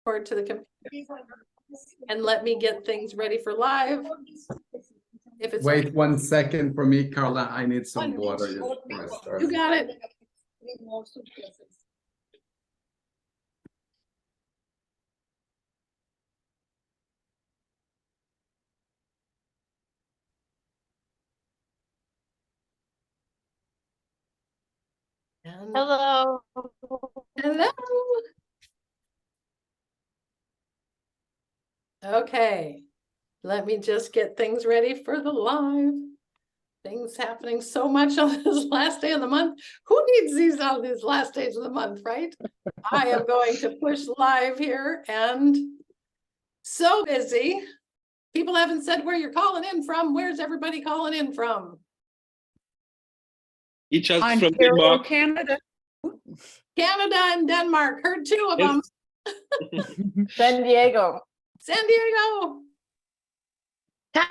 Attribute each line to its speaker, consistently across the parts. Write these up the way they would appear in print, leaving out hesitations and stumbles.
Speaker 1: forward to the computer and let me get things ready for live. If it's
Speaker 2: Wait
Speaker 1: okay.
Speaker 2: 1 second for me, Carla. I need some water just before I start.
Speaker 1: You got it. And
Speaker 3: Hello.
Speaker 1: hello. Okay, let me just get things ready for the live. Things happening so much on this last day of the month. Who needs these on these last days of the month, right? I am going to push live here and so busy. People haven't said where you're calling in from. Where's everybody calling in from?
Speaker 4: Each us from
Speaker 5: Ontario,
Speaker 4: Denmark.
Speaker 5: Canada.
Speaker 1: Canada and Denmark. Heard two of them.
Speaker 3: San Diego.
Speaker 1: San Diego,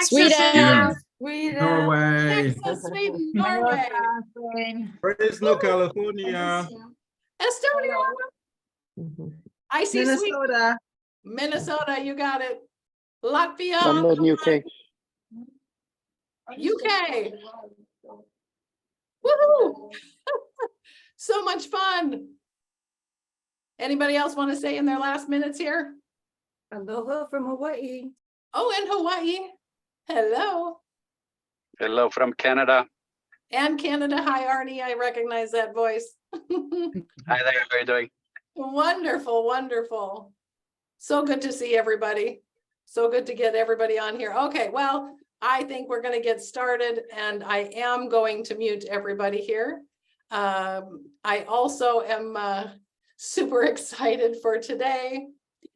Speaker 3: Sweden.
Speaker 5: Sweden.
Speaker 2: Norway.
Speaker 1: Texas, Sweden, Norway,
Speaker 4: Fresno, California.
Speaker 1: Estonia. I see Sweden.
Speaker 5: Minnesota.
Speaker 1: Minnesota, you got it. Latvia.
Speaker 6: London, UK.
Speaker 1: UK. Woohoo! So much fun. Anybody else want to say in their last minutes here?
Speaker 5: Aloha from Hawaii.
Speaker 1: Oh, in Hawaii. Hello.
Speaker 6: Hello from Canada.
Speaker 1: And Canada. Hi, Arnie. I recognize that voice.
Speaker 6: Hi there, how are you doing?
Speaker 1: Wonderful, wonderful. So good to see everybody. So good to get everybody on here. Okay, well, I think we're going to get started and I am going to mute everybody here. I also am super excited for today.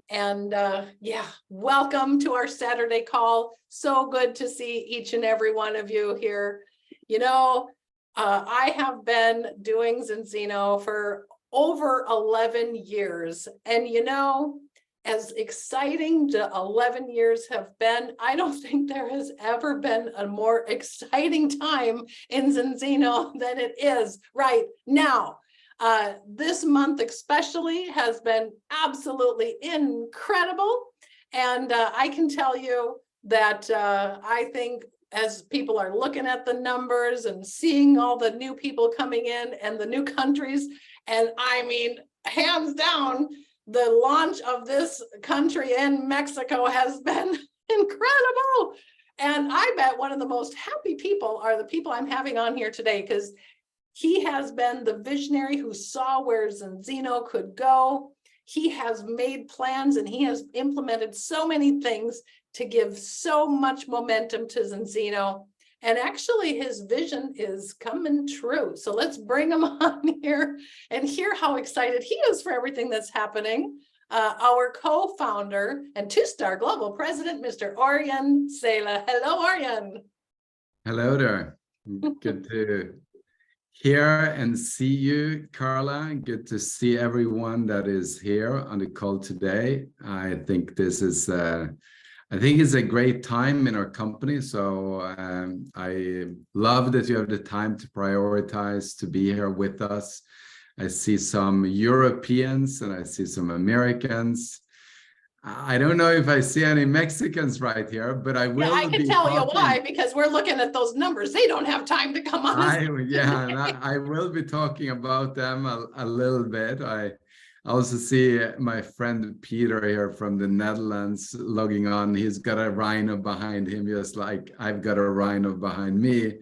Speaker 1: And yeah, welcome to our Saturday call. So good to see each and every one of you here. You know, I have been doing Zinzino for over 11 years. And you know, as exciting the 11 years have been, I don't think there has ever been a more exciting time in Zinzino than it is right now. This month especially has been absolutely incredible. And I can tell you that I think as people are looking at the numbers and seeing all the new people coming in and the new countries, and I mean, hands down, the launch of this country in Mexico has been incredible. And I bet one of the most happy people are the people I'm having on here today, because he has been the visionary who saw where Zinzino could go. He has made plans and he has implemented so many things to give so much momentum to Zinzino. And actually his vision is coming true. So let's bring him on here and hear how excited he is for everything that's happening. Our co-founder and two-star global president, Mr. Orjan Saele. Hello, Orjan.
Speaker 2: Hello there. Good to hear and see you, Carla. Good to see everyone that is here on the call today. I think this is it's a great time in our company. So I love that you have the time to prioritize to be here with us. I see some Europeans and I see some Americans. I don't know if I see any Mexicans right here, but I will.
Speaker 1: Yeah, I can tell you why, because we're looking at those numbers. They don't have time to come on.
Speaker 2: I will be talking about them a little bit. I also see my friend Peter here from the Netherlands logging on. He's got a rhino behind him, just like I've got a rhino behind me.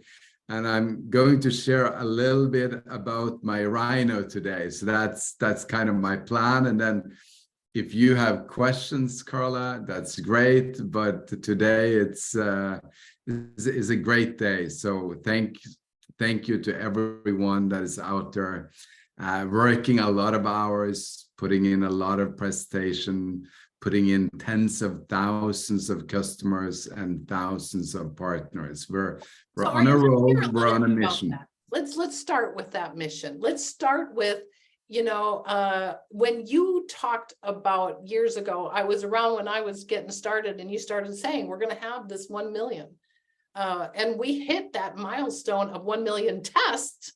Speaker 2: And I'm going to share a little bit about my rhino today. So that's kind of my plan. And then if you have questions, Carla, that's great. But today it's a great day. So thank you to everyone that is out there working a lot of hours, putting in a lot of presentation, putting in tens of thousands of customers and thousands of partners. We're on a roll, we're on a mission.
Speaker 1: Let's start with that mission. Let's start with, you know, when you talked about years ago, I was around when I was getting started and you started saying, we're going to have this 1 million. And we hit that milestone of 1 million tests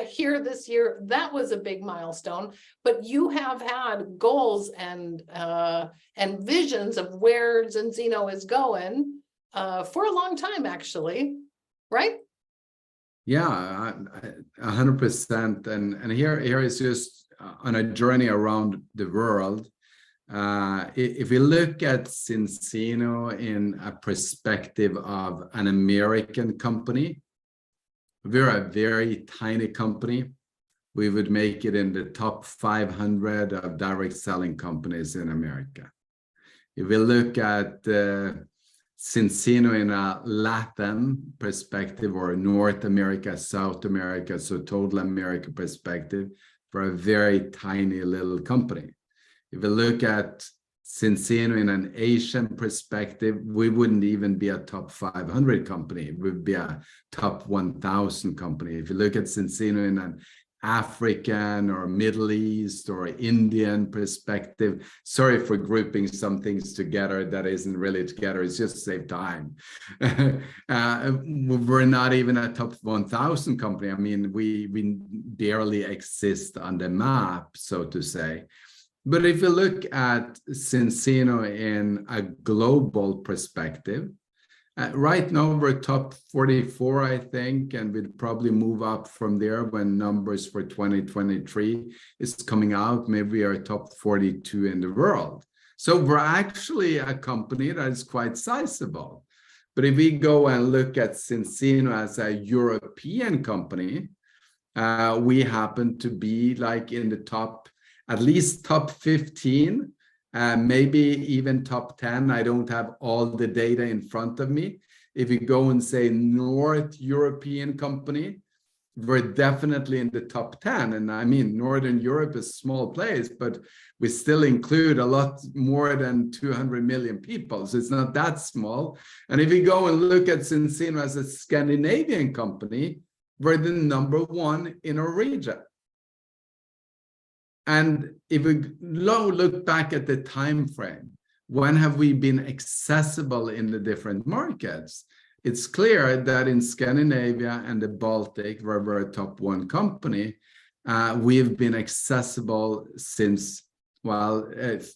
Speaker 1: here this year. That was a big milestone, but you have had goals and visions of where Zinzino is going for a long time, actually, right?
Speaker 2: Yeah, 100%. And here is just on a journey around the world. If we look at Zinzino in a perspective of an American company, we're a very tiny company. We would make it in the top 500 of direct selling companies in America. If we look at Zinzino in a Latin perspective, or North America, South America, so total America perspective, for a very tiny little company. If we look at Zinzino in an Asian perspective, we wouldn't even be a top 500 company. We would be a top 1,000 company. If you look at Zinzino in an African or Middle East or Indian perspective, sorry for grouping some things together that isn't really together, it's just to save time. We're not even a top 1,000 company. I mean, we barely exist on the map, so to say. But if you look at Zinzino in a global perspective, right now we're top 44, I think, and we'd probably move up from there when numbers for 2023 is coming out. Maybe we are top 42 in the world. So we're actually a company that is quite sizable. But if we go and look at Zinzino as a European company, we happen to be like in the top, at least top 15, maybe even top 10. I don't have all the data in front of me. If you go and say North European company, we're definitely in the top 10. And I mean, Northern Europe is a small place, but we still include a lot more than 200 million people. So it's not that small. And if you go and look at Zinzino as a Scandinavian company, we're the #1 in our region. And if we look back at the time frame, when have we been accessible in the different markets? It's clear that in Scandinavia and the Baltic, where we're a top 1 company, we've been accessible since, well,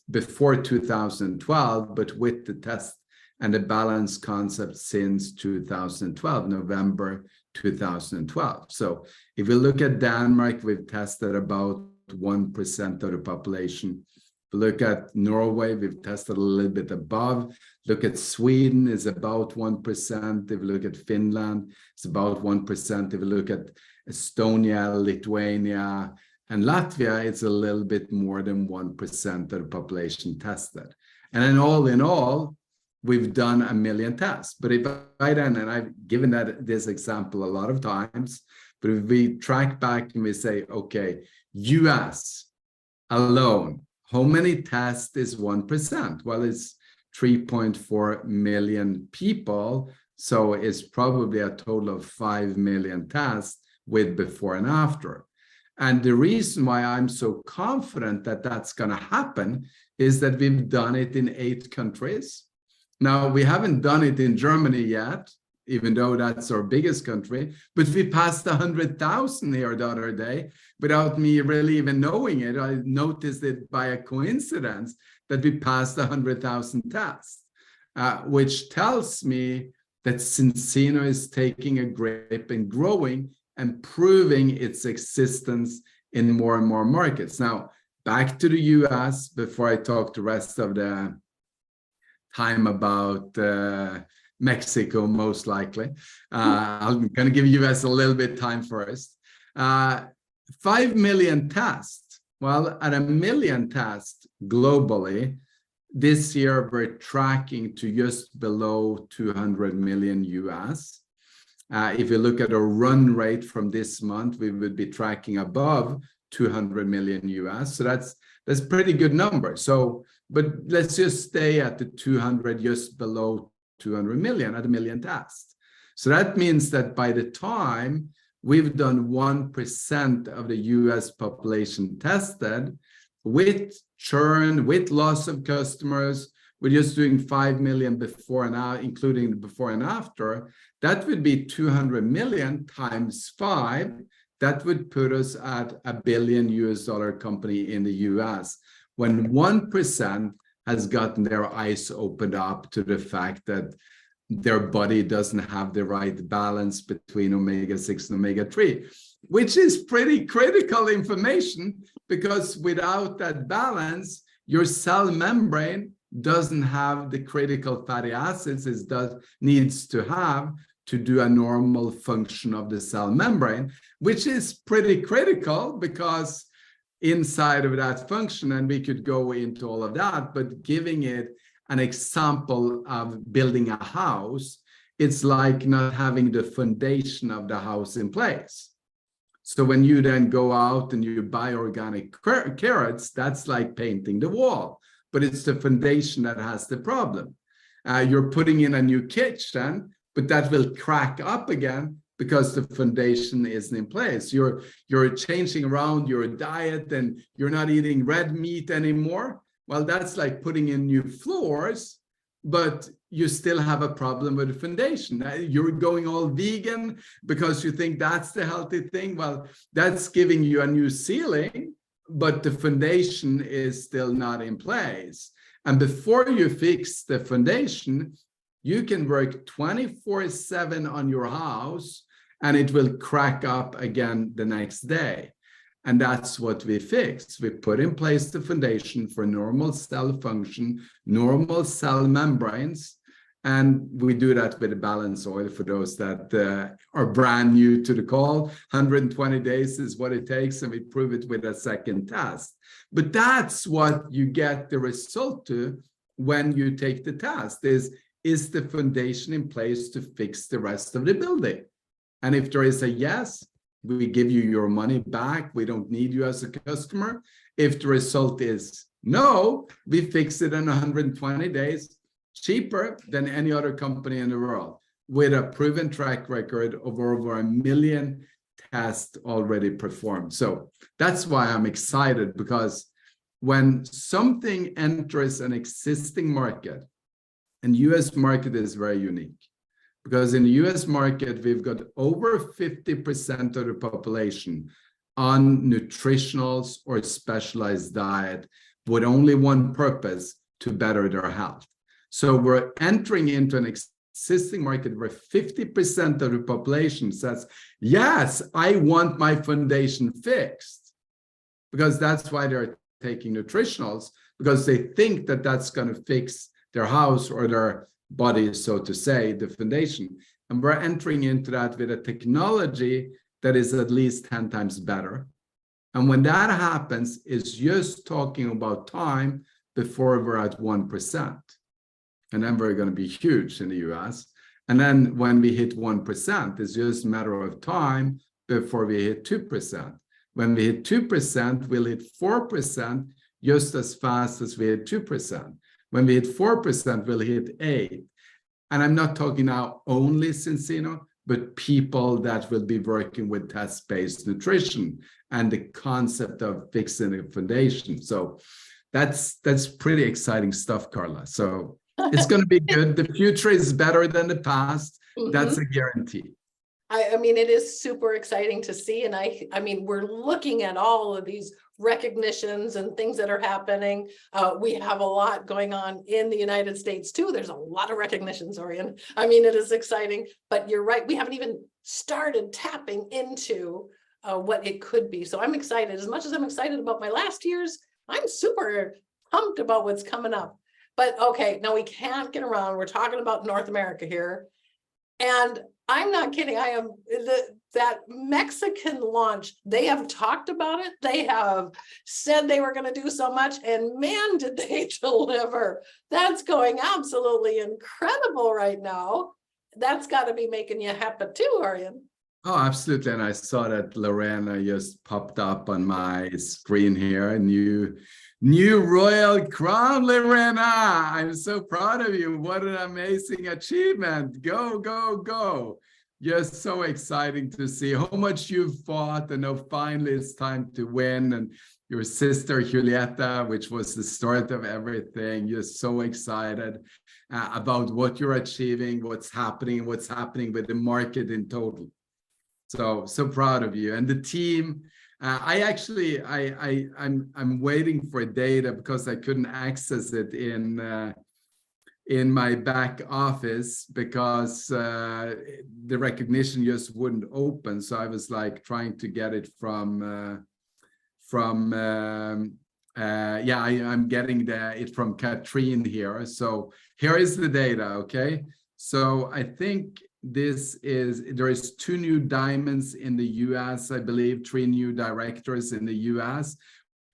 Speaker 2: before 2012, but with the test and the balance concept since 2012, November 2012. So if we look at Denmark, we've tested about 1% of the population. If you look at Norway, we've tested a little bit above. Look at Sweden, is about 1%. If you look at Finland, it's about 1%. If you look at Estonia, Lithuania, and Latvia, it's a little bit more than 1% of the population tested. And then all in all, we've done 1 million tests. But if I then, and I've given this example a lot of times, but if we track back and we say, okay, US alone, how many tests is 1%? Well, it's 3.4 million people. So it's probably a total of 5 million tests with before and after. And the reason why I'm so confident that that's going to happen is that we've done it in 8 countries. Now, we haven't done it in Germany yet, even though that's our biggest country, but we passed 100,000 here the other day without me really even knowing it. I noticed it by a coincidence that we passed 100,000 tests, which tells me that Zinzino is taking a grip and growing and proving its existence in more and more markets. Now, back to the US before I talk the rest of the time about Mexico, most likely. I'm going to give US a little bit time first. 5 million tests. Well, at 1 million tests globally, this year we're tracking to just below 200 million US. If you look at a run rate from this month, we would be tracking above 200 million US. So that's pretty good number. So, but let's just stay at the 200, just below 200 million at 1 million tests. So that means that by the time we've done 1% of the US population tested, with churn, with loss of customers, we're just doing 5 million before and now, including the before and after, that would be 200 million times 5. that would put us at $1 billion company in the US, when 1% has gotten their eyes opened up to the fact that their body doesn't have the right balance between omega-6 and omega-3, which is pretty critical information, because without that balance, your cell membrane doesn't have the critical fatty acids it needs to have to do a normal function of the cell membrane, which is pretty critical, because inside of that function, and we could go into all of that, but giving it an example of building a house, it's like not having the foundation of the house in place. So when you then go out and you buy organic carrots, that's like painting the wall, but it's the foundation that has the problem. You're putting in a new kitchen, but that will crack up again because the foundation isn't in place. You're changing around your diet and you're not eating red meat anymore. Well, that's like putting in new floors, but you still have a problem with the foundation. You're going all vegan because you think that's the healthy thing. Well, that's giving you a new ceiling, but the foundation is still not in place. And before you fix the foundation, you can work 24/7 on your house and it will crack up again the next day. And that's what we fixed. We put in place the foundation for normal cell function, normal cell membranes, and we do that with a balanced oil. For those that are brand new to the call, 120 days is what it takes, and we prove it with a second test. But that's what you get the result to when you take the test, is the foundation in place to fix the rest of the building? And if there is a yes, we give you your money back. We don't need you as a customer. If the result is no, we fix it in 120 days, cheaper than any other company in the world, with a proven track record of over 1 million tests already performed. So that's why I'm excited, because when something enters an existing market, and US market is very unique, because in the US market, we've got over 50% of the population on nutritionals or specialized diet with only one purpose: to better their health. So we're entering into an existing market where 50% of the population says, yes, I want my foundation fixed, because that's why they're taking nutritionals, because they think that that's going to fix their house or their body, so to say, the foundation. And we're entering into that with a technology that is at least 10 times better. And when that happens, it's just talking about time before we're at 1%. And then we're going to be huge in the US. And then when we hit 1%, it's just a matter of time before we hit 2%. When we hit 2%, we'll hit 4% just as fast as we hit 2%. When we hit 4%, we'll hit 8%. And I'm not talking now only Zinzino, but people that will be working with test-based nutrition and the concept of fixing the foundation. So that's pretty exciting stuff, Carla. So it's going to be good. The future is better than the past. That's a guarantee.
Speaker 1: I mean, it is super exciting to see. And I mean, we're looking at all of these recognitions and things that are happening. We have a lot going on in the United States too. There's a lot of recognitions, Orjan. I mean, it is exciting, but you're right. We haven't even started tapping into what it could be. So I'm excited. As much as I'm excited about my last years, I'm super pumped about what's coming up. But okay, now we can't get around. We're talking about North America here. And I'm not kidding. I am that Mexican launch. They have talked about it. They have said they were going to do so much, and man, did they deliver. That's going absolutely incredible right now. That's got to be making you happy too, Orjan.
Speaker 2: Oh, absolutely. And I saw that Lorena just popped up on my screen here. New royal crown, Lorena. I'm so proud of you. What an amazing achievement. Go, go, go. Just so exciting to see how much you've fought, and now finally it's time to win. And your sister Julieta, which was the start of everything, you're so excited about what you're achieving, what's happening with the market in total. So proud of you and the team. I'm waiting for data because I couldn't access it in my back office because the recognition just wouldn't open. So I was like trying to get it I'm getting it from Katrine here. So here is the data, okay? So I think there is 2 new diamonds in the US, I believe, 3 new directors in the US,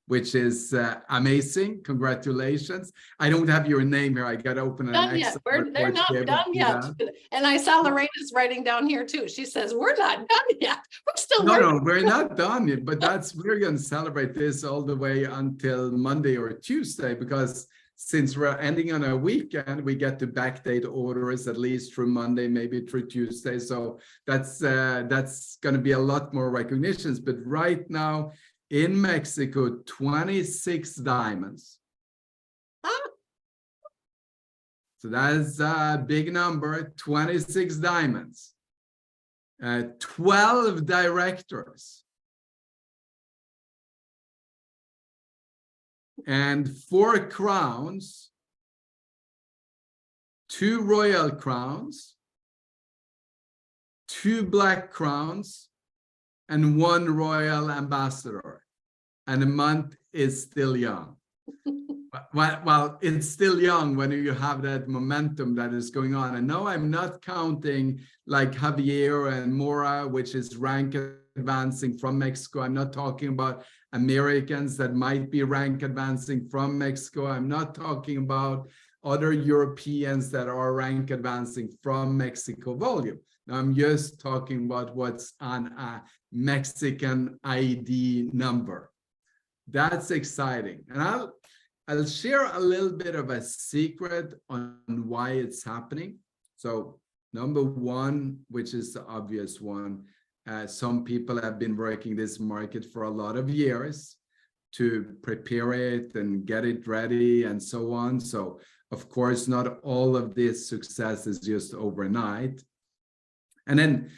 Speaker 2: which is amazing. Congratulations. I don't have your name here. I got to open an
Speaker 1: Done yet.
Speaker 2: Excel
Speaker 1: They're
Speaker 2: report
Speaker 1: not
Speaker 2: to be able
Speaker 1: done
Speaker 2: to do
Speaker 1: yet.
Speaker 2: that.
Speaker 1: And I saw Lorena's writing down here too. She says, we're not done yet. We're still
Speaker 2: No,
Speaker 1: learning.
Speaker 2: we're not done yet, but we're going to celebrate this all the way until Monday or Tuesday, because since we're ending on a weekend, we get to backdate orders at least through Monday, maybe through Tuesday. So that's going to be a lot more recognitions. But right now in Mexico, 26 diamonds. So that's a big number, 26 diamonds. 12 directors. And 4 crowns, 2 royal crowns, 2 black crowns, and 1 royal ambassador. And the month is still young. Well, it's still young when you have that momentum that is going on. And no, I'm not counting like Javier and Mora, which is rank advancing from Mexico. I'm not talking about Americans that might be rank advancing from Mexico. I'm not talking about other Europeans that are rank advancing from Mexico volume. Now, I'm just talking about what's on a Mexican ID number. That's exciting. And I'll share a little bit of a secret on why it's happening. So number 1, which is the obvious one, some people have been working this market for a lot of years to prepare it and get it ready and so on. So of course, not all of this success is just overnight. And then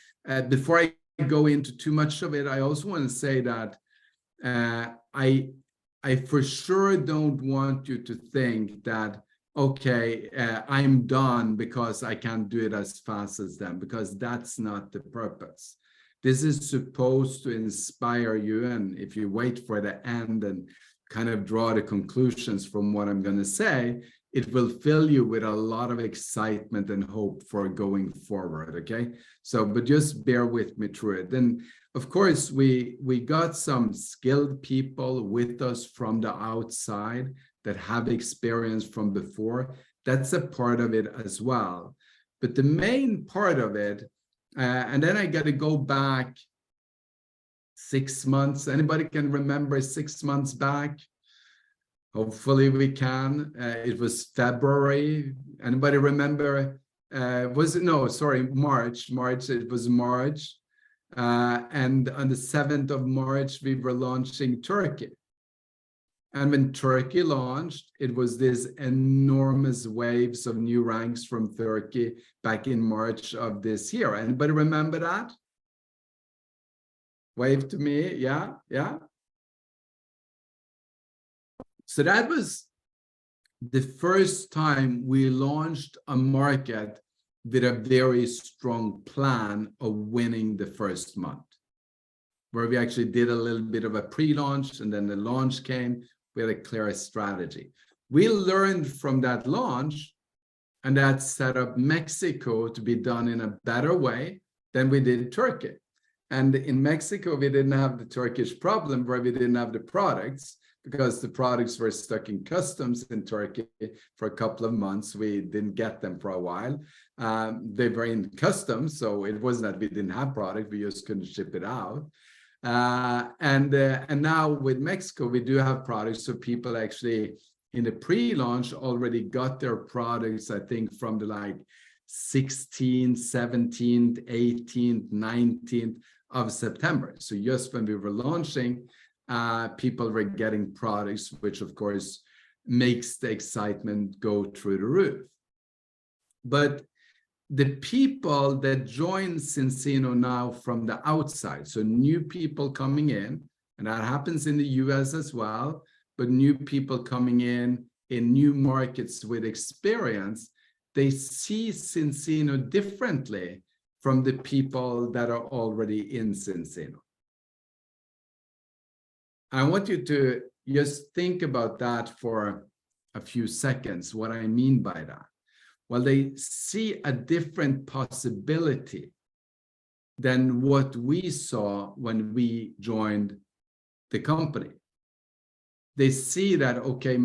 Speaker 2: before I go into too much of it, I also want to say that I for sure don't want you to think that, okay, I'm done because I can't do it as fast as them, because that's not the purpose. This is supposed to inspire you. And if you wait for the end and kind of draw the conclusions from what I'm going to say, it will fill you with a lot of excitement and hope for going forward, okay? So, but just bear with me through it. Then, of course, we got some skilled people with us from the outside that have experience from before. That's a part of it as well. But the main part of it, and then I got to go back 6 months. Anybody can remember 6 months back? Hopefully we can. It was February. Anybody remember? Was it? No, sorry, March. It was March. And on the 7th of March, we were launching Turkey. And when Turkey launched, it was this enormous waves of new ranks from Turkey back in March of this year. Anybody remember that? Wave to me. Yeah. So that was the first time we launched a market with a very strong plan of winning the first month, where we actually did a little bit of a pre-launch, and then the launch came. We had a clear strategy. We learned from that launch, and that set up Mexico to be done in a better way than we did Turkey. And in Mexico, we didn't have the Turkish problem where we didn't have the products, because the products were stuck in customs in Turkey for a couple of months. We didn't get them for a while. They were in customs, so it wasn't that we didn't have product, we just couldn't ship it out. And now with Mexico, we do have products, so people actually in the pre-launch already got their products, I think, from the like 16th, 17th, 18th, 19th of September. So just when we were launching, people were getting products, which of course makes the excitement go through the roof. But the people that join Zinzino now from the outside, so new people coming in, and that happens in the US as well, but new people coming in new markets with experience, they see Zinzino differently from the people that are already in Zinzino. I want you to just think about that for a few seconds, what I mean by that. Well, they see a different possibility than what we saw when we joined the company. They see that, okay,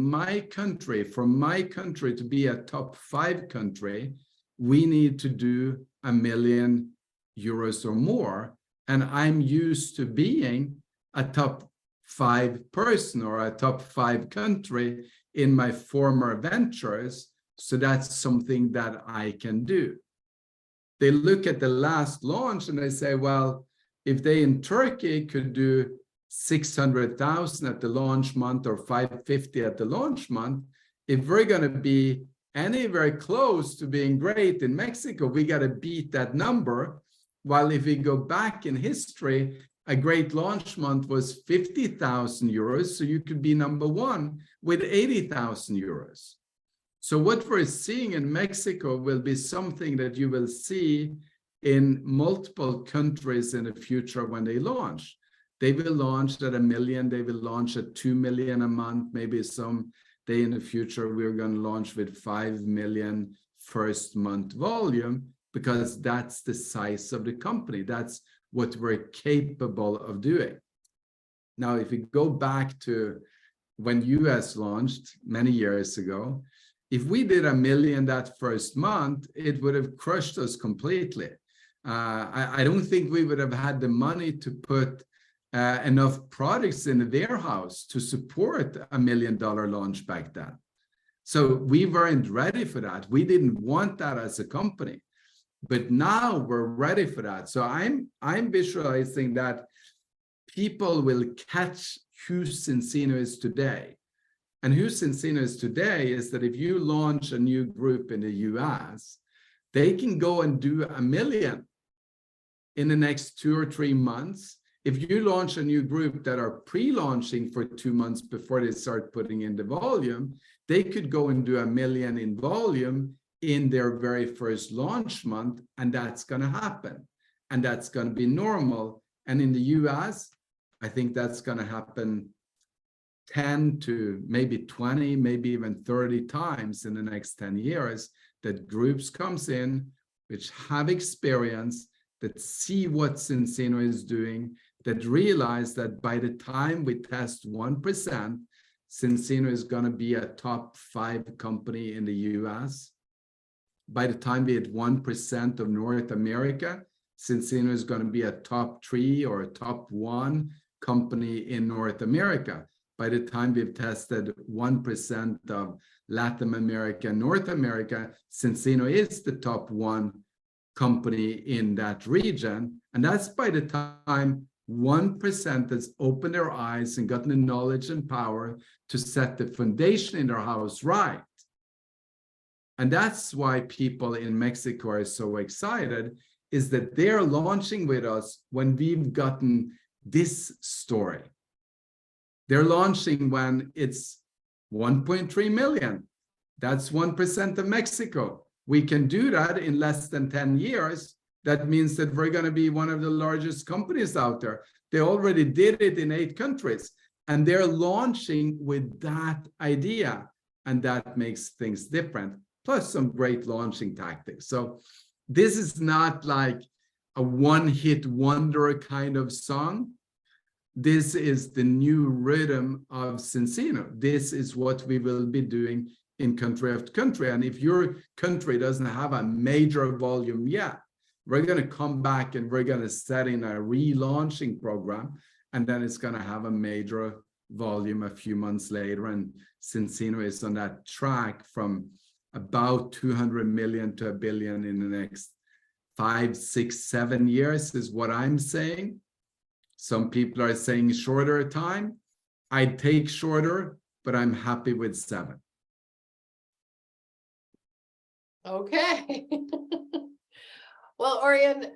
Speaker 2: for my country to be a top 5 country, we need to do €1 million or more. And I'm used to being a top 5 person or a top 5 country in my former ventures. So that's something that I can do. They look at the last launch and they say, well, if they in Turkey could do 600,000 at the launch month or 550 at the launch month, if we're going to be anywhere close to being great in Mexico, we got to beat that number. While if we go back in history, a great launch month was 50,000 euros, so you could be number 1 with 80,000 euros. So what we're seeing in Mexico will be something that you will see in multiple countries in the future when they launch. They will launch at $1 million, they will launch at 2 million a month, maybe some day in the future we're going to launch with 5 million first month volume, because that's the size of the company. That's what we're capable of doing. Now, if we go back to when US launched many years ago, if we did $1 million that first month, it would have crushed us completely. I don't think we would have had the money to put enough products in the warehouse to support $1 million launch back then. So we weren't ready for that. We didn't want that as a company. But now we're ready for that. So I'm visualizing that people will catch who Zinzino is today. And who Zinzino is today is that if you launch a new group in the US, they can go and do $1 million in the next 2 or 3 months. If you launch a new group that are pre-launching for 2 months before they start putting in the volume, they could go and do $1 million in volume in their very first launch month, and that's going to happen. And that's going to be normal. And in the US, I think that's going to happen 10 to maybe 20, maybe even 30 times in the next 10 years, that groups comes in, which have experience, that see what Zinzino is doing, that realize that by the time we test 1%, Zinzino is going to be a top 5 company in the US. By the time we hit 1% of North America, Zinzino is going to be a top 3 or a top 1 company in North America. By the time we've tested 1% of Latin America and North America, Zinzino is the top 1 company in that region. And that's by the time 1% has opened their eyes and gotten the knowledge and power to set the foundation in their house right. And that's why people in Mexico are so excited, is that they're launching with us when we've gotten this story. They're launching when it's 1.3 million. That's 1% of Mexico. We can do that in less than 10 years. That means that we're going to be one of the largest companies out there. They already did it in 8 countries, and they're launching with that idea, and that makes things different, plus some great launching tactics. So this is not like a one-hit wonder kind of song. This is the new rhythm of Zinzino. This is what we will be doing in country after country. And if your country doesn't have a major volume yet, we're going to come back and we're going to set in a relaunching program, and then it's going to have a major volume a few months later. And Zinzino is on that track from about 200 million to $1 billion in the next 5, 6, 7 years is what I'm saying. Some people are saying shorter time. I'd take shorter, but I'm happy with 7.
Speaker 1: Okay. Well, Orjan,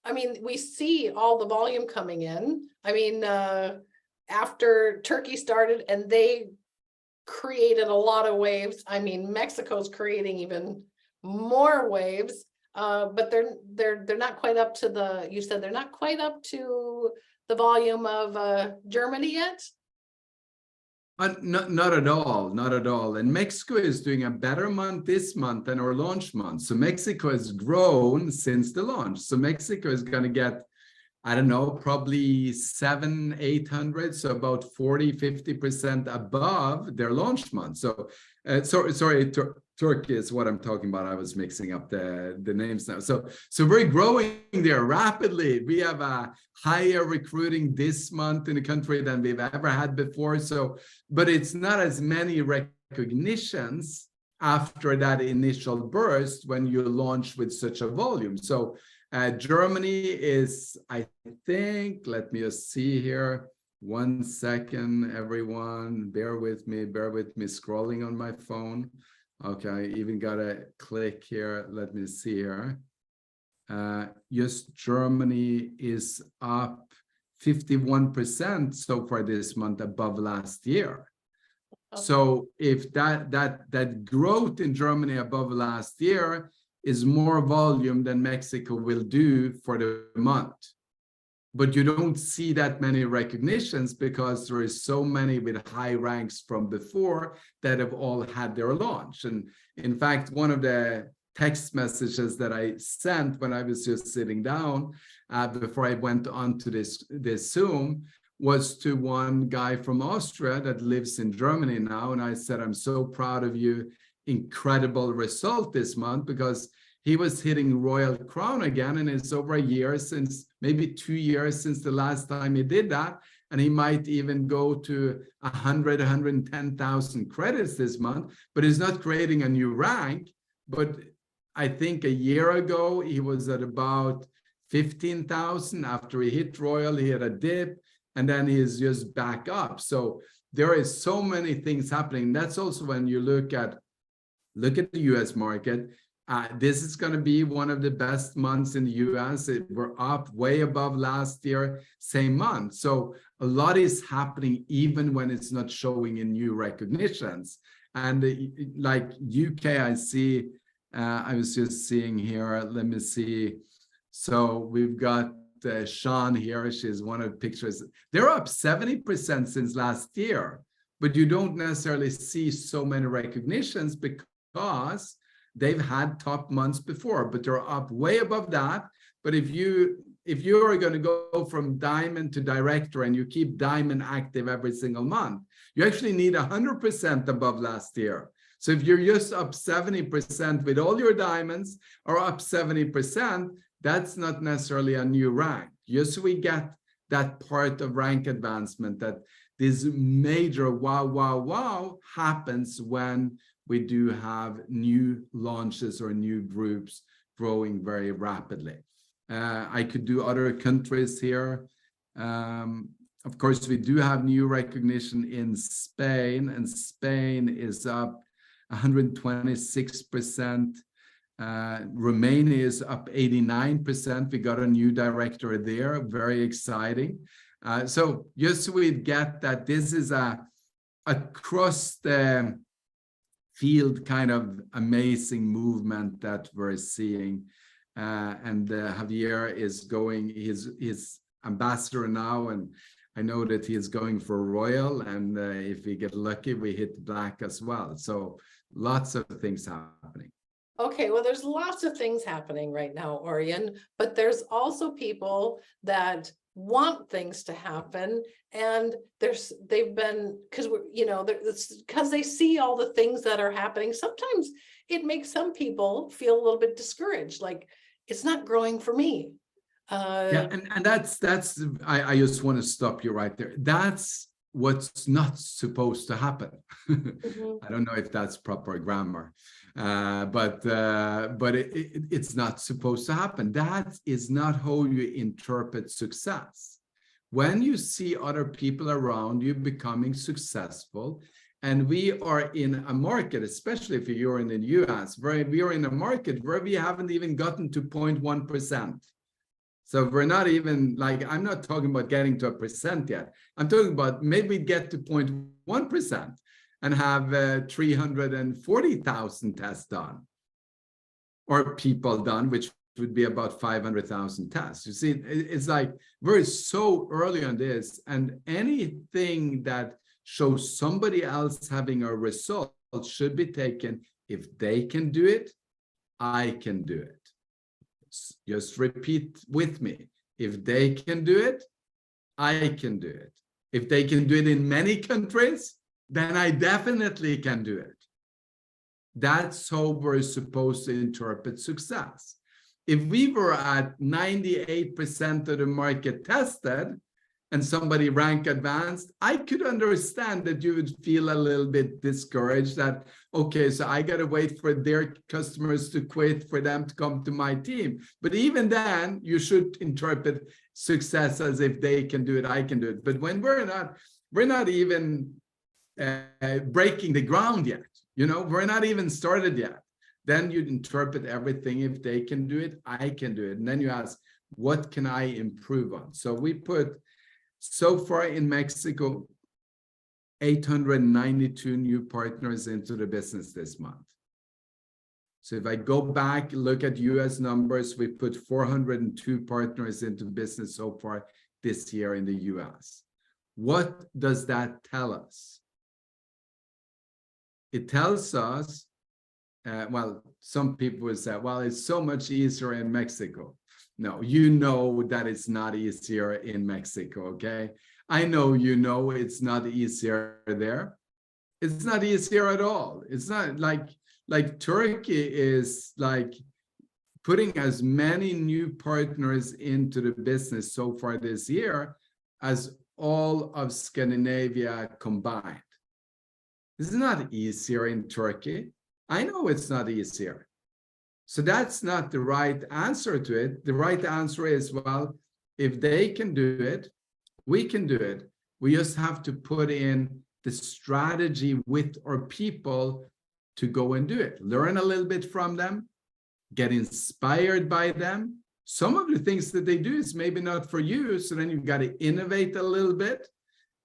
Speaker 1: I mean, we see all the volume coming in. I mean, after Turkey started and they created a lot of waves. I mean, Mexico's creating even more waves, but they're not quite up to the, you said they're not quite up to the volume of Germany yet?
Speaker 2: Not at all, not at all. And Mexico is doing a better month this month than our launch month. So Mexico has grown since the launch. So Mexico is going to get, I don't know, probably 700-800, so about 40-50% above their launch month. So sorry, Turkey is what I'm talking about. I was mixing up the names now. So we're growing there rapidly. We have a higher recruiting this month in the country than we've ever had before. So, but it's not as many recognitions after that initial burst when you launch with such a volume. So Germany is, I think, let me just see here. 1 second, everyone, bear with me, scrolling on my phone. Okay, I even got a click here. Let me see here. Just Germany is up 51% so far this month above last year.
Speaker 1: Okay.
Speaker 2: So if that growth in Germany above last year is more volume than Mexico will do for the month. But you don't see that many recognitions because there is so many with high ranks from before that have all had their launch. And in fact, one of the text messages that I sent when I was just sitting down before I went on to this Zoom was to one guy from Austria that lives in Germany now. And I said, I'm so proud of you. Incredible result this month, because he was hitting Royal Crown again, and it's over a year since, maybe 2 years since the last time he did that. And he might even go to 110,000 credits this month, but he's not creating a new rank. But I think a year ago, he was at about 15,000. After he hit Royal, he had a dip, and then he is just back up. So there is so many things happening. That's also when you look at the US market. This is going to be one of the best months in the US. We're up way above last year, same month. So a lot is happening even when it's not showing in new recognitions. And like UK, I see, I was just seeing here, let me see. So we've got Sean here. She's one of the pictures. They're up 70% since last year, but you don't necessarily see so many recognitions because they've had top months before, but they're up way above that. But if you are going to go from diamond to director and you keep diamond active every single month, you actually need 100% above last year. So if you're just up 70% with all your diamonds, or up 70%, that's not necessarily a new rank. Just so we get that part of rank advancement, that this major wow happens when we do have new launches or new groups growing very rapidly. I could do other countries here. Of course, we do have new recognition in Spain, and Spain is up 126%. Romania is up 89%. We got a new director there, very exciting. So just so we get that this is across the field kind of amazing movement that we're seeing. And Javier is going, he's ambassador now, and I know that he is going for Royal, and if we get lucky, we hit black as well. So lots of things happening.
Speaker 1: Okay, well, there's lots of things happening right now, Orjan, but there's also people that want things to happen, and they've been, because we're, you know, because they see all the things that are happening. Sometimes it makes some people feel a little bit discouraged, like it's not growing for me.
Speaker 2: Yeah, and that's I just want to stop you right there. That's what's not supposed to happen. I don't know if that's proper grammar, but it's not supposed to happen. That is not how you interpret success. When you see other people around you becoming successful, And we are in a market, especially if you're in the US, where we are in a market where we haven't even gotten to 0.1%. So we're not even like, I'm not talking about getting to 1% yet. I'm talking about maybe get to 0.1% and have 340,000 tests done or people done, which would be about 500,000 tests. You see, it's like we're so early on this, and anything that shows somebody else having a result should be taken. If they can do it, I can do it. Just repeat with me. If they can do it, I can do it. If they can do it in many countries, then I definitely can do it. That's how we're supposed to interpret success. If we were at 98% of the market tested and somebody ranked advanced, I could understand that you would feel a little bit discouraged that, okay, so I got to wait for their customers to quit for them to come to my team. But even then, you should interpret success as if they can do it, I can do it. But when we're not even breaking the ground yet, you know, we're not even started yet. Then you interpret everything. If they can do it, I can do it. And then you ask, what can I improve on? So we put, so far in Mexico, 892 new partners into the business this month. So if I go back, look at US numbers, we put 402 partners into business so far this year in the US. What does that tell us? It tells us, well, some people will say, well, it's so much easier in Mexico. No, you know that it's not easier in Mexico, okay? I know you know it's not easier there. It's not easier at all. It's not like Turkey is like putting as many new partners into the business so far this year as all of Scandinavia combined. This is not easier in Turkey. I know it's not easier. So that's not the right answer to it. The right answer is, well, if they can do it, we can do it. We just have to put in the strategy with our people to go and do it. Learn a little bit from them, get inspired by them. Some of the things that they do is maybe not for you, so then you've got to innovate a little bit,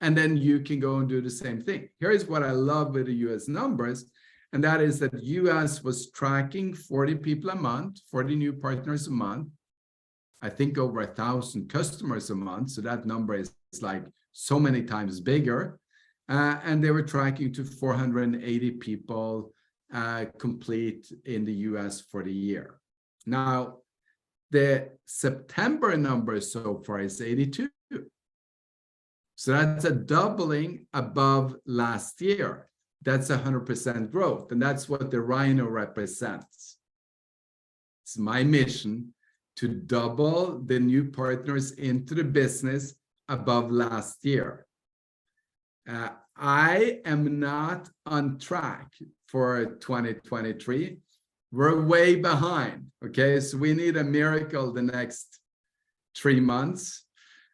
Speaker 2: and then you can go and do the same thing. Here's what I love with the US numbers, and that is that US was tracking 40 people a month, 40 new partners a month. I think over 1,000 customers a month. So that number is like so many times bigger. And they were tracking to 480 people complete in the US for the year. Now, the September number so far is 82. So that's a doubling above last year. That's 100% growth. And that's what the rhino represents. It's my mission to double the new partners into the business above last year. I am not on track for 2023. We're way behind, okay? So we need a miracle the next 3 months.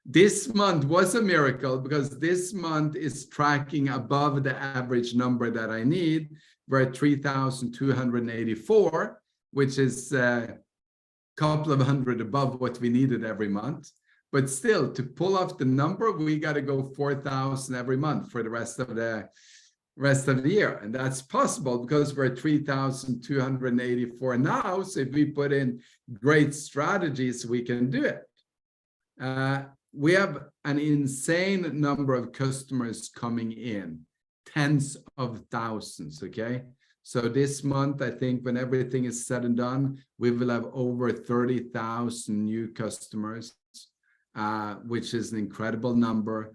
Speaker 2: This month was a miracle because this month is tracking above the average number that I need. We're at 3,284, which is a couple of hundred above what we needed every month. But still, to pull off the number, we got to go 4,000 every month for the rest of the year. And that's possible because we're at 3,284 now. So if we put in great strategies, we can do it. We have an insane number of customers coming in, tens of thousands, okay? So this month, I think when everything is said and done, we will have over 30,000 new customers, which is an incredible number.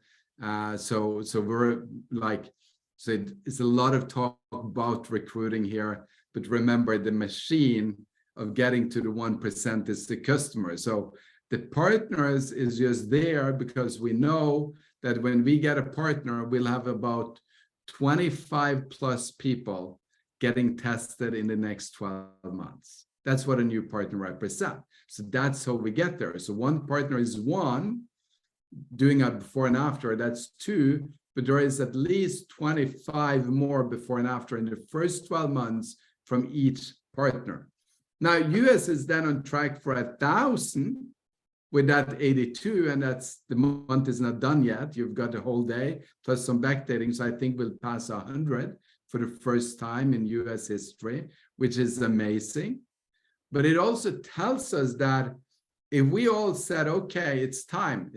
Speaker 2: So we're like, so it's a lot of talk about recruiting here, but remember the machine of getting to the 1% is the customer. So the partners is just there because we know that when we get a partner, we'll have about 25 plus people getting tested in the next 12 months. That's what a new partner represents. So that's how we get there. So one partner is one, doing a before and after, that's 2, but there is at least 25 more before and after in the first 12 months from each partner. Now, US is then on track for 1,000 with that 82, and that's the month is not done yet. You've got the whole day plus some backdating, so I think we'll pass 100 for the first time in US history, which is amazing. But it also tells us that if we all said, okay, it's time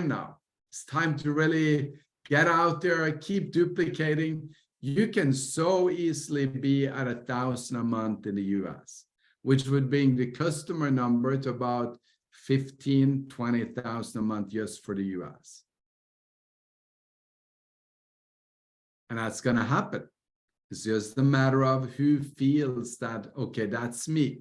Speaker 2: now. It's time to really get out there, keep duplicating. You can so easily be at 1,000 a month in the US, which would bring the customer number to about 15,000, 20,000 a month just for the US. And that's going to happen. It's just a matter of who feels that, okay, that's me.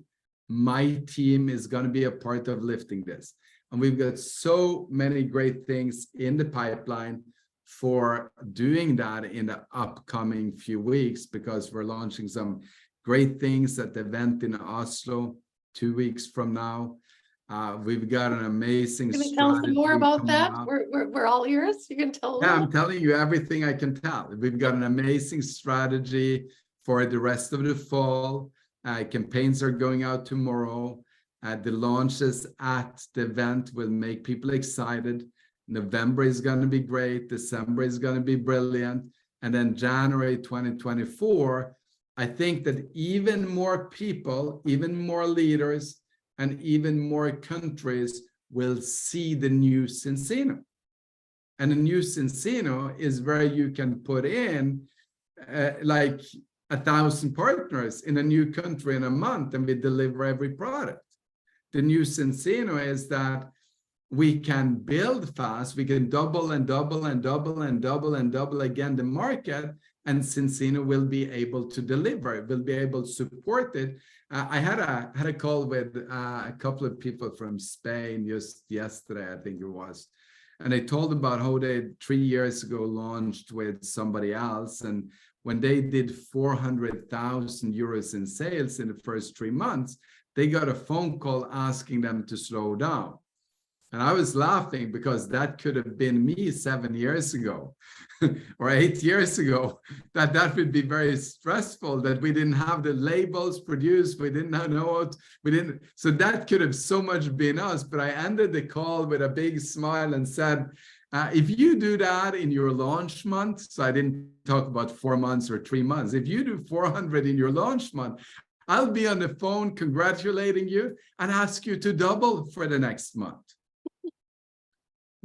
Speaker 2: My team is going to be a part of lifting this. And we've got so many great things in the pipeline for doing that in the upcoming few weeks, because we're launching some great things at the event in Oslo 2 weeks from now. We've got an amazing
Speaker 1: Can you tell us more about that?
Speaker 2: up.
Speaker 1: We're all ears. You can tell.
Speaker 2: Yeah, I'm telling you everything I can tell. We've got an amazing strategy for the rest of the fall. Campaigns are going out tomorrow. The launches at the event will make people excited. November is going to be great. December is going to be brilliant. And then January 2024, I think that even more people, even more leaders, and even more countries will see the new Zinzino. And the new Zinzino is where you can put in like 1,000 partners in a new country in a month, and we deliver every product. The new Zinzino is that we can build fast, we can double and double and double and double and double again the market, and Zinzino will be able to deliver, will be able to support it. I had a call with a couple of people from Spain just yesterday, I think it was, and they told about how they 3 years ago launched with somebody else, and when they did 400,000 euros in sales in the first 3 months, they got a phone call asking them to slow down. And I was laughing because that could have been me 7 years ago or 8 years ago, that would be very stressful, that we didn't have the labels produced. We didn't know what, so that could have so much been us. But I ended the call with a big smile and said, if you do that in your launch month, so I didn't talk about 4 months or 3 months. If you do 400 in your launch month, I'll be on the phone congratulating you and ask you to double for the next month.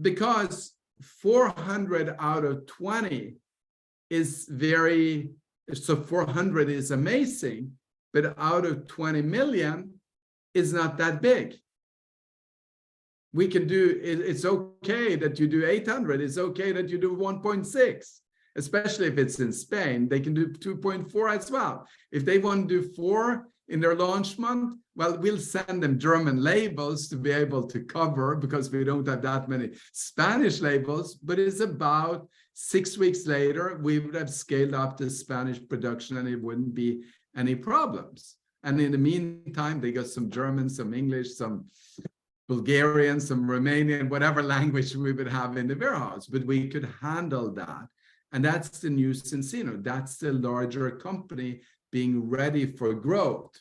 Speaker 2: Because 400 out of 20 is so 400 is amazing, but out of 20 million is not that big. We can do, it's okay that you do 800, it's okay that you do 1.6, especially if it's in Spain. They can do 2.4 as well. If they want to do 4 in their launch month, well, we'll send them German labels to be able to cover, because we don't have that many Spanish labels, but it's about 6 weeks later, we would have scaled up the Spanish production and it wouldn't be any problems. And in the meantime, they got some German, some English, some Bulgarian, some Romanian, whatever language we would have in the warehouse, but we could handle that. And that's the new Zinzino. That's the larger company being ready for growth.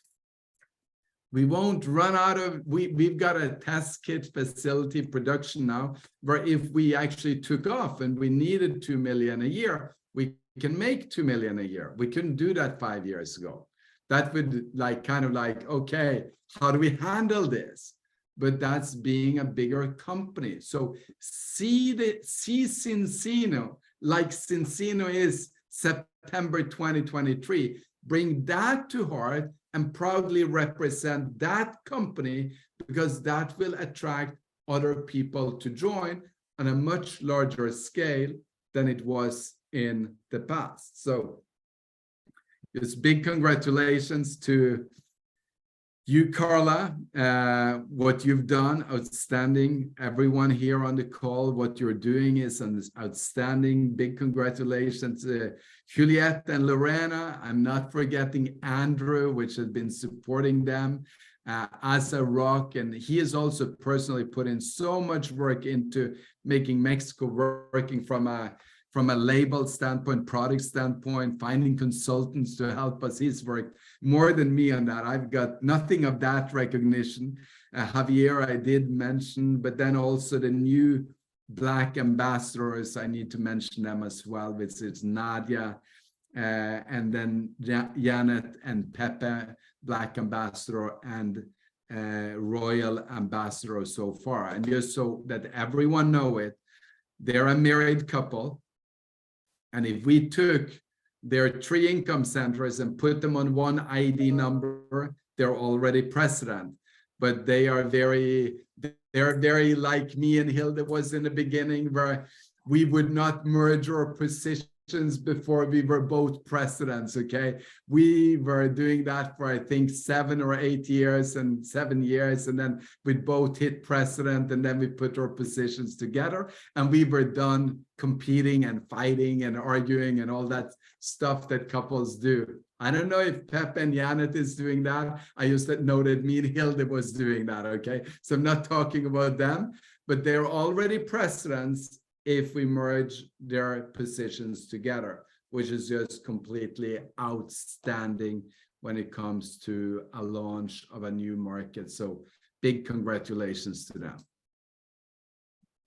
Speaker 2: We won't run out of, we've got a test kit facility production now, where if we actually took off and we needed 2 million a year, we can make 2 million a year. We couldn't do that 5 years ago. That would kind of like, okay, how do we handle this? But that's being a bigger company. So see Zinzino like Zinzino is September 2023. Bring that to heart and proudly represent that company, because that will attract other people to join on a much larger scale than it was in the past. So just big congratulations to you, Carla. What you've done, outstanding. Everyone here on the call, what you're doing is outstanding. Big congratulations to Juliette and Lorena. I'm not forgetting Andrew, which has been supporting them as a rock. And he has also personally put in so much work into making Mexico working from a from a label standpoint, product standpoint, finding consultants to help us. He's worked more than me on that. I've got nothing of that recognition. Javier, I did mention, but then also the new Black ambassadors, I need to mention them as well, which is Nadia, and then Janet and Pepe, Black ambassador, and Royal ambassador so far. And just so that everyone know it, they're a married couple. And if we took their 3 income centers and put them on one ID number, they're already president. But they're very like me and Hilda was in the beginning, where we would not merge our positions before we were both presidents, okay? We were doing that for, I think, 7 or 8 years and 7 years, and then we both hit president, and then we put our positions together, and we were done competing and fighting and arguing and all that stuff that couples do. I don't know if Pep and Janet is doing that. I used to know that me and Hilda was doing that, okay? So I'm not talking about them, but they're already presidents if we merge their positions together, which is just completely outstanding when it comes to a launch of a new market. So big congratulations to them.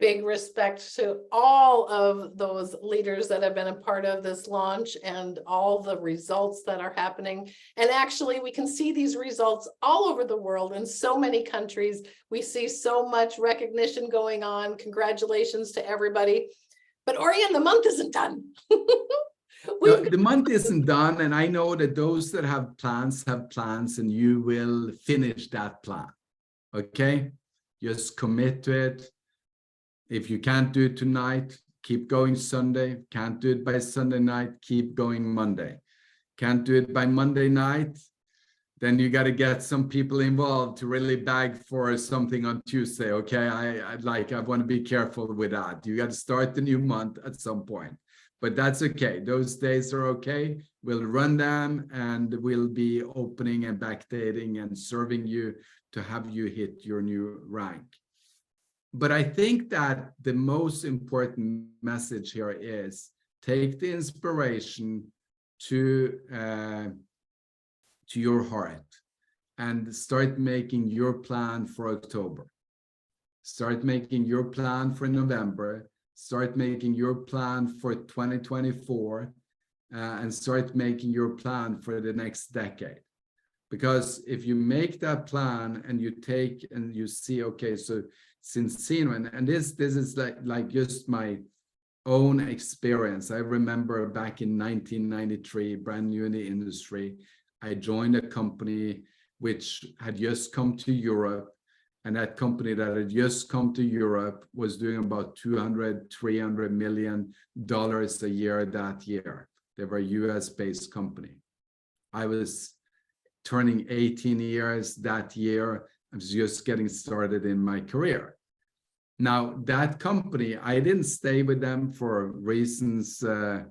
Speaker 1: Big respect to all of those leaders that have been a part of this launch and all the results that are happening. And actually, we can see these results all over the world in so many countries. We see so much recognition going on. Congratulations to everybody. But Orjan, the month isn't done.
Speaker 2: The month isn't done, and I know that those that have plans, and you will finish that plan, okay? Just commit to it. If you can't do it tonight, keep going Sunday. Can't do it by Sunday night, keep going Monday. Can't do it by Monday night, then you got to get some people involved to really beg for something on Tuesday, okay? I want to be careful with that. You got to start the new month at some point, but that's okay. Those days are okay. We'll run them, and we'll be opening and backdating and serving you to have you hit your new rank. But I think that the most important message here is take the inspiration to your heart and start making your plan for October. Start making your plan for November. Start making your plan for 2024, and start making your plan for the next decade. Because if you make that plan and you take and you see, okay, so Zinzino, and this is like just my own experience. I remember back in 1993, brand new in the industry, I joined a company which had just come to Europe, and that company that had just come to Europe was doing about $200-300 million a year that year. They were a US-based company. I was turning 18 years that year. I was just getting started in my career. Now, that company, I didn't stay with them for reasons that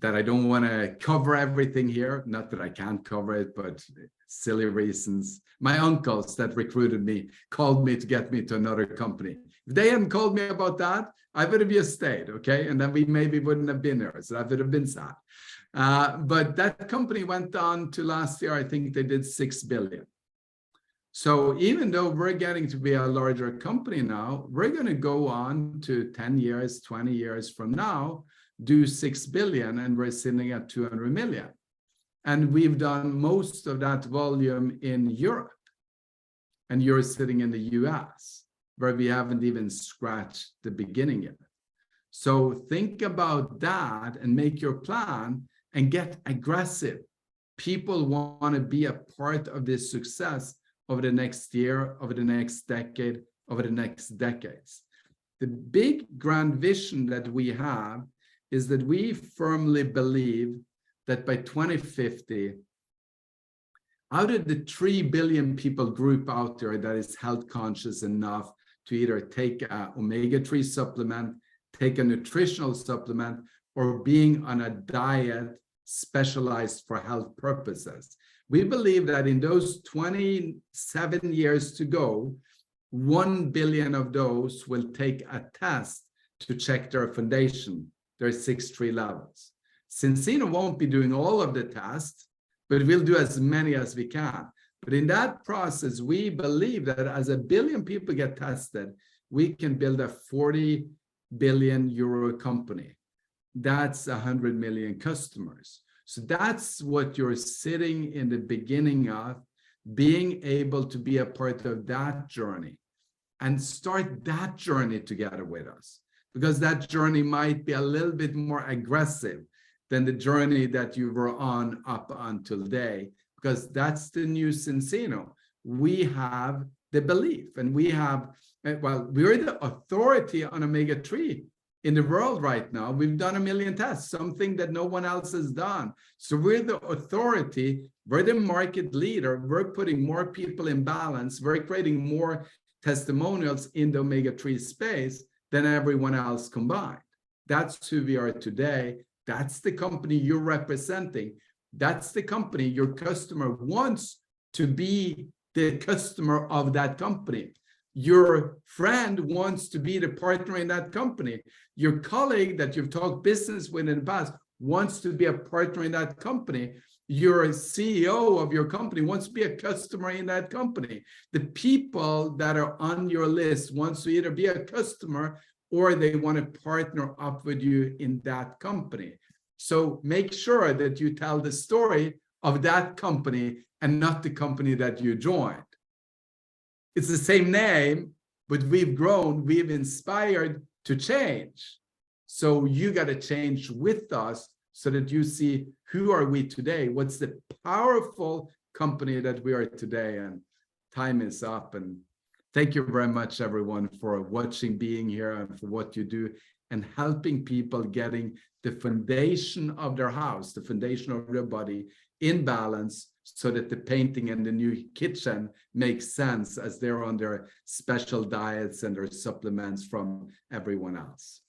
Speaker 2: I don't want to cover everything here. Not that I can't cover it, but silly reasons. My uncles that recruited me called me to get me to another company. If they hadn't called me about that, I would have just stayed, okay? And then we maybe wouldn't have been there, so that would have been sad. But that company went on to last year, I think they did $6 billion. So even though we're getting to be a larger company now, we're going to go on to 10 years, 20 years from now, do $6 billion, and we're sitting at $200 million. And we've done most of that volume in Europe. And you're sitting in the US, where we haven't even scratched the beginning yet. So think about that and make your plan and get aggressive. People want to be a part of this success over the next year, over the next decade, over the next decades. The big grand vision that we have is that we firmly believe that by 2050, out of the 3 billion people group out there that is health conscious enough to either take an omega-3 supplement, take a nutritional supplement, or being on a diet specialized for health purposes. We believe that in those 27 years to go, 1 billion of those will take a test to check their foundation. there's 6 tree levels. Zinzino won't be doing all of the tests, but we'll do as many as we can. But in that process, we believe that as 1 billion people get tested, we can build a 40 billion euro company. That's 100 million customers. So that's what you're sitting in the beginning of, being able to be a part of that journey and start that journey together with us, because that journey might be a little bit more aggressive than the journey that you were on up until today, because that's the new Zinzino. We have the belief, and we have, well, we're the authority on omega-3 in the world right now. We've done 1 million tests, something that no one else has done. So we're the authority, we're the market leader, we're putting more people in balance, we're creating more testimonials in the omega-3 space than everyone else combined. That's who we are today. That's the company you're representing. That's the company your customer wants to be the customer of that company. Your friend wants to be the partner in that company. Your colleague that you've talked business with in the past wants to be a partner in that company. Your CEO of your company wants to be a customer in that company. The people that are on your list wants to either be a customer or they want to partner up with you in that company. So make sure that you tell the story of that company and not the company that you joined. It's the same name, but we've grown, we've inspired to change. So you got to change with us so that you see who are we today, what's the powerful company that we are today. And time is up. And thank you very much, everyone, for watching, being here, and for what you do and helping people getting the foundation of their house, the foundation of their body in balance, so that the painting and the new kitchen makes sense as they're on their special diets and their supplements from everyone else.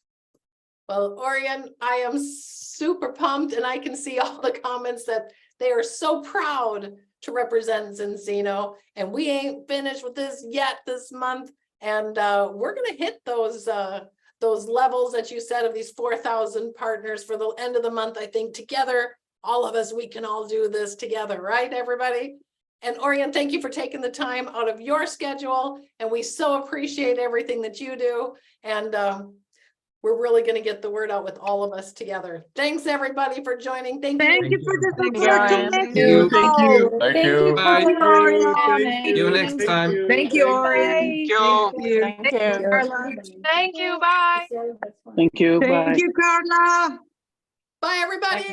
Speaker 1: Well, Orjan, I am super pumped, and I can see all the comments that they are so proud to represent Zinzino, and we ain't finished with this yet this month. And we're gonna hit those levels that you said of these 4,000 partners for the end of the month. I think together, all of us, we can all do this together, right, everybody? And Orjan, thank you for taking the time out of your schedule, and we so appreciate everything that you do. And we're really going to get the word out with all of us together. Thanks, everybody, for joining. Thank you.
Speaker 5: Thank you for the
Speaker 3: Thank you,
Speaker 5: support.
Speaker 3: Orjan.
Speaker 4: Thank you.
Speaker 6: Thank you.
Speaker 5: Thank you.
Speaker 4: Bye.
Speaker 5: Thank
Speaker 4: See
Speaker 5: you.
Speaker 4: next time.
Speaker 5: Thank you,
Speaker 6: Thank
Speaker 5: Orjan.
Speaker 6: you.
Speaker 3: Thank you.
Speaker 5: Carla.
Speaker 7: Thank you. Bye.
Speaker 6: Thank you.
Speaker 5: Thank
Speaker 6: Bye.
Speaker 5: you, Carla.
Speaker 1: Bye, everybody.